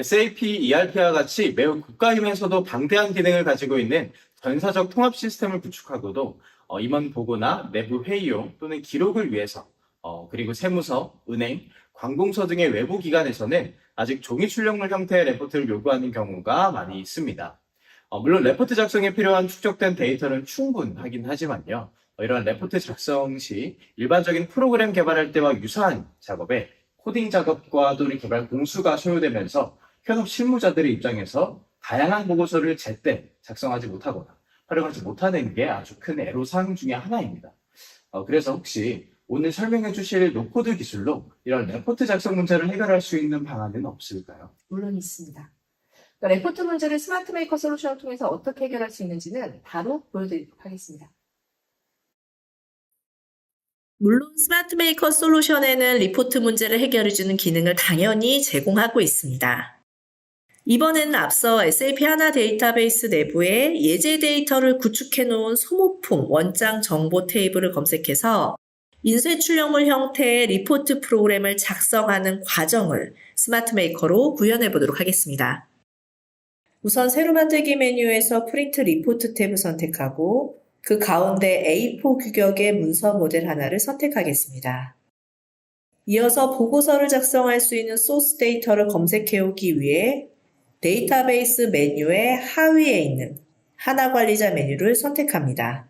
SAP ERP와 같이 매우 고가이면서도 방대한 기능을 가지고 있는 전사적 통합 시스템을 구축하고도 임원 보고나 내부 회의용 또는 기록을 위해서 그리고 세무서, 은행, 관공서 등의 외부 기관에서는 아직 종이 출력물 형태의 레포트를 요구하는 경우가 많이 있습니다. 물론 레포트 작성에 필요한 축적된 데이터는 충분하긴 하지만요. 이런 레포트 작성 시 일반적인 프로그램 개발할 때와 유사한 작업에 코딩 작업과 또는 개발 공수가 소요되면서 현업 실무자들의 입장에서 다양한 보고서를 제때 작성하지 못하거나 활용하지 못하는 게 아주 큰 애로사항 중에 하나입니다. 그래서 혹시 오늘 설명해 주실 노코드 기술로 이런 레포트 작성 문제를 해결할 수 있는 방안은 없을까요? 물론 있습니다. 그러니까 레포트 문제를 스마트 메이커 솔루션을 통해서 어떻게 해결할 수 있는지는 바로 보여드리도록 하겠습니다. 물론 스마트 메이커 솔루션에는 리포트 문제를 해결해주는 기능을 당연히 제공하고 있습니다. 이번에는 앞서 SAP 하나 데이터베이스 내부에 예제 데이터를 구축해 놓은 소모품 원장 정보 테이블을 검색해서 인쇄 출력물 형태의 리포트 프로그램을 작성하는 과정을 스마트 메이커로 구현해 보도록 하겠습니다. 우선 새로 만들기 메뉴에서 프린트 리포트 탭을 선택하고 그 가운데 A4 규격의 문서 모델 하나를 선택하겠습니다. 이어서 보고서를 작성할 수 있는 소스 데이터를 검색해 오기 위해 데이터베이스 메뉴의 하위에 있는 하나 관리자 메뉴를 선택합니다.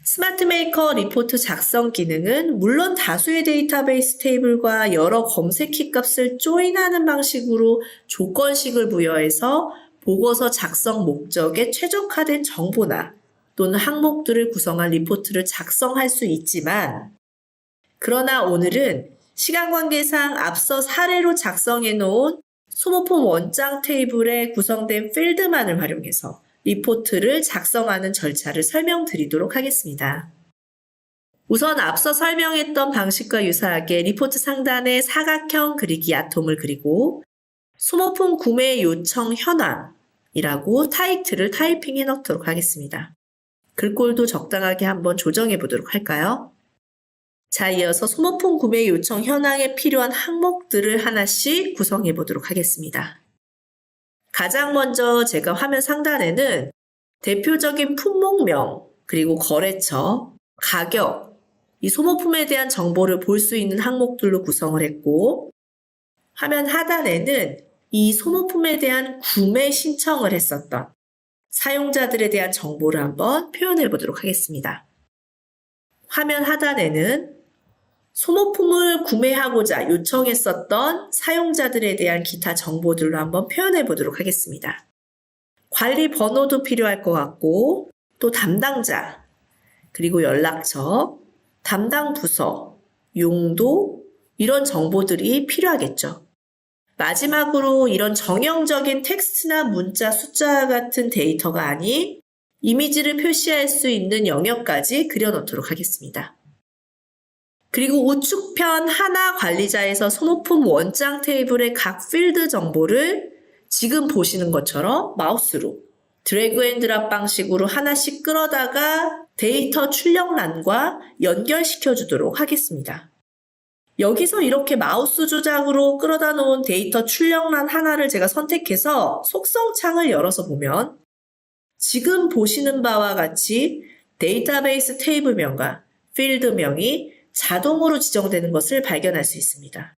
스마트 메이커 리포트 작성 기능은 물론 다수의 데이터베이스 테이블과 여러 검색키 값을 조인하는 방식으로 조건식을 부여해서 보고서 작성 목적에 최적화된 정보나 또는 항목들을 구성한 리포트를 작성할 수 있지만, 그러나 오늘은 시간 관계상 앞서 사례로 작성해 놓은 소모품 원장 테이블에 구성된 필드만을 활용해서 리포트를 작성하는 절차를 설명드리도록 하겠습니다. 우선 앞서 설명했던 방식과 유사하게 리포트 상단에 사각형 그리기 아톰을 그리고 소모품 구매 요청 현황이라고 타이틀을 타이핑해 넣도록 하겠습니다. 글꼴도 적당하게 한번 조정해 보도록 할까요? 자, 이어서 소모품 구매 요청 현황에 필요한 항목들을 하나씩 구성해 보도록 하겠습니다. 가장 먼저 제가 화면 상단에는 대표적인 품목명, 그리고 거래처, 가격, 이 소모품에 대한 정보를 볼 수 있는 항목들로 구성을 했고, 화면 하단에는 이 소모품에 대한 구매 신청을 했었던 사용자들에 대한 정보를 한번 표현해 보도록 하겠습니다. 화면 하단에는 소모품을 구매하고자 요청했었던 사용자들에 대한 기타 정보들로 한번 표현해 보도록 하겠습니다. 관리 번호도 필요할 것 같고, 또 담당자, 그리고 연락처, 담당 부서, 용도, 이런 정보들이 필요하겠죠. 마지막으로 이런 정형적인 텍스트나 문자, 숫자 같은 데이터가 아닌 이미지를 표시할 수 있는 영역까지 그려놓도록 하겠습니다. 그리고 우측편 하나 관리자에서 소모품 원장 테이블의 각 필드 정보를 지금 보시는 것처럼 마우스로 드래그 앤 드랍 방식으로 하나씩 끌어다가 데이터 출력란과 연결시켜 주도록 하겠습니다. 여기서 이렇게 마우스 조작으로 끌어다 놓은 데이터 출력란 하나를 제가 선택해서 속성 창을 열어서 보면 지금 보시는 바와 같이 데이터베이스 테이블명과 필드명이 자동으로 지정되는 것을 발견할 수 있습니다.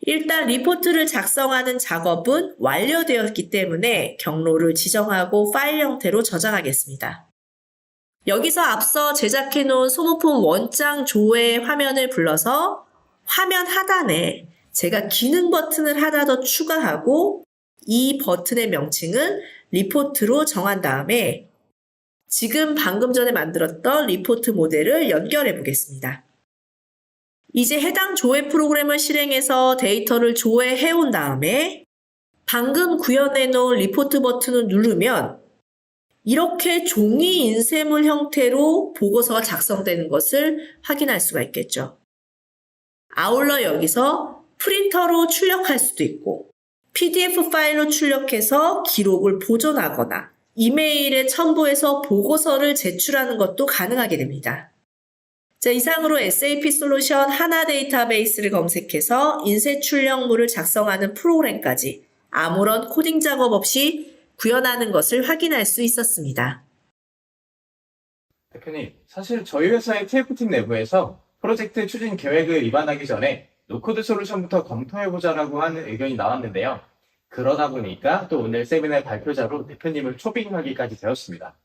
일단 리포트를 작성하는 작업은 완료되었기 때문에 경로를 지정하고 파일 형태로 저장하겠습니다. 여기서 앞서 제작해 놓은 소모품 원장 조회 화면을 불러서 화면 하단에 제가 기능 버튼을 하나 더 추가하고 이 버튼의 명칭을 리포트로 정한 다음에 지금 방금 전에 만들었던 리포트 모델을 연결해 보겠습니다. 이제 해당 조회 프로그램을 실행해서 데이터를 조회해 온 다음에 방금 구현해 놓은 리포트 버튼을 누르면 이렇게 종이 인쇄물 형태로 보고서가 작성되는 것을 확인할 수가 있겠죠. 아울러 여기서 프린터로 출력할 수도 있고 PDF 파일로 출력해서 기록을 보존하거나 이메일에 첨부해서 보고서를 제출하는 것도 가능하게 됩니다. 자, 이상으로 SAP 솔루션 하나 데이터베이스를 검색해서 인쇄 출력물을 작성하는 프로그램까지 아무런 코딩 작업 없이 구현하는 것을 확인할 수 있었습니다. 대표님, 사실 저희 회사의 TF팀 내부에서 프로젝트 추진 계획을 입안하기 전에 노코드 솔루션부터 검토해보자라고 하는 의견이 나왔는데요. 그러다 보니까 또 오늘 세미나의 발표자로 대표님을 초빙하기까지 되었습니다.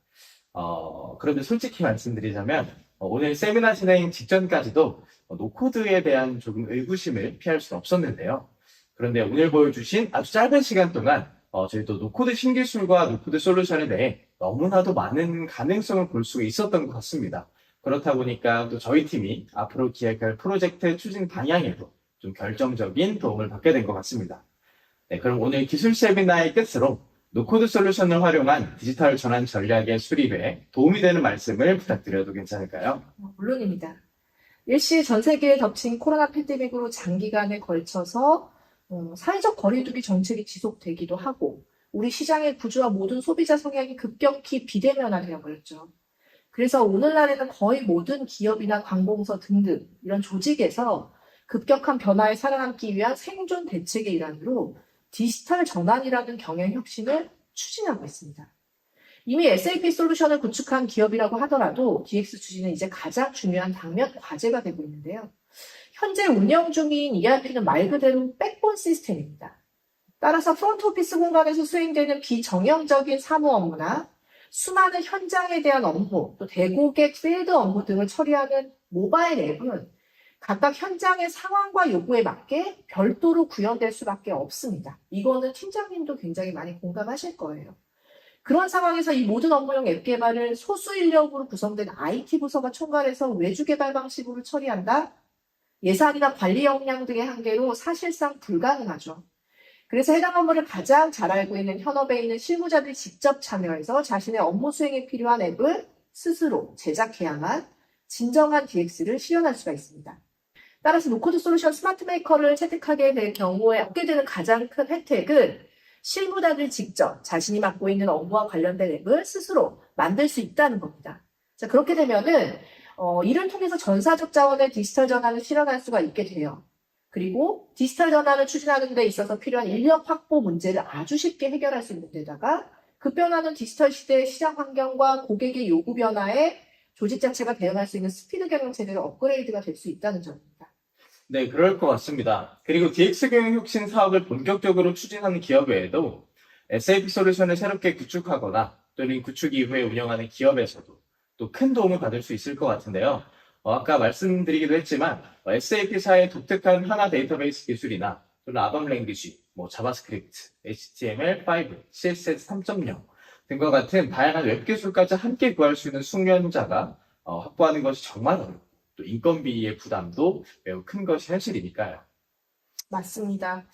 그런데 솔직히 말씀드리자면 오늘 세미나 진행 직전까지도 노코드에 대한 조금 의구심을 피할 수 없었는데요. 그런데 오늘 보여주신 아주 짧은 시간 동안 저희 또 노코드 신기술과 노코드 솔루션에 대해 너무나도 많은 가능성을 볼 수 있었던 것 같습니다. 그렇다 보니까 또 저희 팀이 앞으로 기획할 프로젝트 추진 방향에도 좀 결정적인 도움을 받게 된 것 같습니다. 네, 그럼 오늘 기술 세미나의 끝으로 노코드 솔루션을 활용한 디지털 전환 전략의 수립에 도움이 되는 말씀을 부탁드려도 괜찮을까요? 물론입니다. 일시 전 세계에 덮친 코로나 팬데믹으로 장기간에 걸쳐서 사회적 거리두기 정책이 지속되기도 하고 우리 시장의 구조와 모든 소비자 성향이 급격히 비대면화되어 버렸죠. 그래서 오늘날에는 거의 모든 기업이나 관공서 등등 이런 조직에서 급격한 변화에 살아남기 위한 생존 대책의 일환으로 디지털 전환이라는 경영 혁신을 추진하고 있습니다. 이미 SAP 솔루션을 구축한 기업이라고 하더라도 DX 추진은 이제 가장 중요한 당면 과제가 되고 있는데요. 현재 운영 중인 ERP는 말 그대로 백본 시스템입니다. 따라서 프론트 오피스 공간에서 수행되는 비정형적인 사무 업무나 수많은 현장에 대한 업무, 또 대고객 필드 업무 등을 처리하는 모바일 앱은 각각 현장의 상황과 요구에 맞게 별도로 구현될 수밖에 없습니다. 이거는 팀장님도 굉장히 많이 공감하실 거예요. 그런 상황에서 이 모든 업무용 앱 개발을 소수 인력으로 구성된 IT 부서가 총괄해서 외주 개발 방식으로 처리한다? 예산이나 관리 역량 등의 한계로 사실상 불가능하죠. 그래서 해당 업무를 가장 잘 알고 있는 현업에 있는 실무자들이 직접 참여해서 자신의 업무 수행에 필요한 앱을 스스로 제작해야만 진정한 DX를 실현할 수가 있습니다. 따라서 노코드 솔루션 스마트 메이커를 채택하게 될 경우에 얻게 되는 가장 큰 혜택은 실무자들이 직접 자신이 맡고 있는 업무와 관련된 앱을 스스로 만들 수 있다는 겁니다. 자, 그렇게 되면은 이를 통해서 전사적 자원의 디지털 전환을 실현할 수가 있게 돼요. 그리고 디지털 전환을 추진하는 데 있어서 필요한 인력 확보 문제를 아주 쉽게 해결할 수 있는 데다가 급변하는 디지털 시대의 시장 환경과 고객의 요구 변화에 조직 자체가 대응할 수 있는 스피드 경영 체제가 업그레이드가 될 수 있다는 점입니다. 네, 그럴 것 같습니다. 그리고 DX 경영 혁신 사업을 본격적으로 추진하는 기업 외에도 SAP 솔루션을 새롭게 구축하거나 또는 구축 이후에 운영하는 기업에서도 또 큰 도움을 받을 수 있을 것 같은데요. 아까 말씀드리기도 했지만 SAP사의 독특한 하나 데이터베이스 기술이나 또는 아밤 랭귀지, 자바스크립트, HTML5, CSS 3.0 등과 같은 다양한 웹 기술까지 함께 구할 수 있는 숙련자가 확보하는 것이 정말 어렵고 또 인건비의 부담도 매우 큰 것이 현실이니까요. 맞습니다.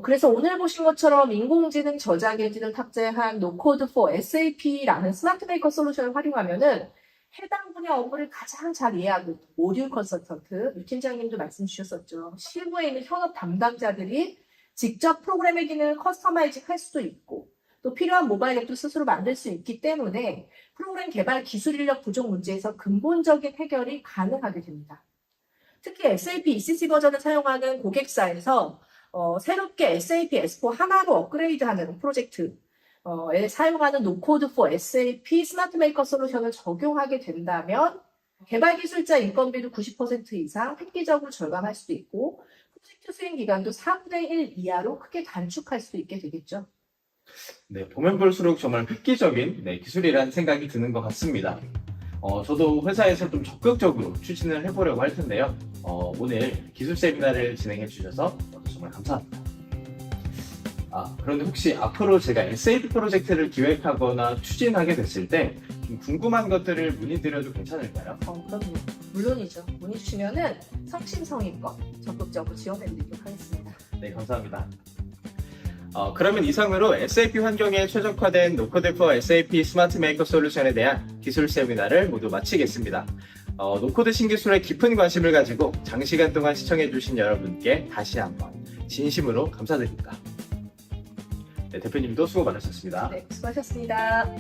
그래서 오늘 보신 것처럼 인공지능 저장 엔진을 탑재한 노코드 for SAP라는 스마트 메이커 솔루션을 활용하면은 해당 분야 업무를 가장 잘 이해하고 모듈 컨설턴트, 유 팀장님도 말씀 주셨었죠. 실무에 있는 현업 담당자들이 직접 프로그램의 기능을 커스터마이징 할 수도 있고 또 필요한 모바일 앱도 스스로 만들 수 있기 때문에 프로그램 개발 기술 인력 부족 문제에서 근본적인 해결이 가능하게 됩니다. 특히 SAP ECC 버전을 사용하는 고객사에서 새롭게 SAP S4 하나로 업그레이드하는 프로젝트에 사용하는 노코드 for SAP 스마트 메이커 솔루션을 적용하게 된다면 개발 기술자 인건비도 90% 이상 획기적으로 절감할 수도 있고 프로젝트 수행 기간도 4분의 1 이하로 크게 단축할 수 있게 되겠죠. 네, 보면 볼수록 정말 획기적인 기술이라는 생각이 드는 것 같습니다. 저도 회사에서 좀 적극적으로 추진을 해보려고 할 텐데요. 오늘 기술 세미나를 진행해 주셔서 정말 감사합니다. 그런데 혹시 앞으로 제가 SAP 프로젝트를 기획하거나 추진하게 됐을 때 좀 궁금한 것들을 문의드려도 괜찮을까요? 그럼요. 물론이죠. 문의 주시면은 성심성의껏 적극적으로 지원해드리도록 하겠습니다. 네, 감사합니다. 그러면 이상으로 SAP 환경에 최적화된 노코드 for SAP 스마트 메이커 솔루션에 대한 기술 세미나를 모두 마치겠습니다. 노코드 신기술에 깊은 관심을 가지고 장시간 동안 시청해주신 여러분께 다시 한번 진심으로 감사드립니다. 네, 대표님도 수고 많으셨습니다. 네, 수고하셨습니다.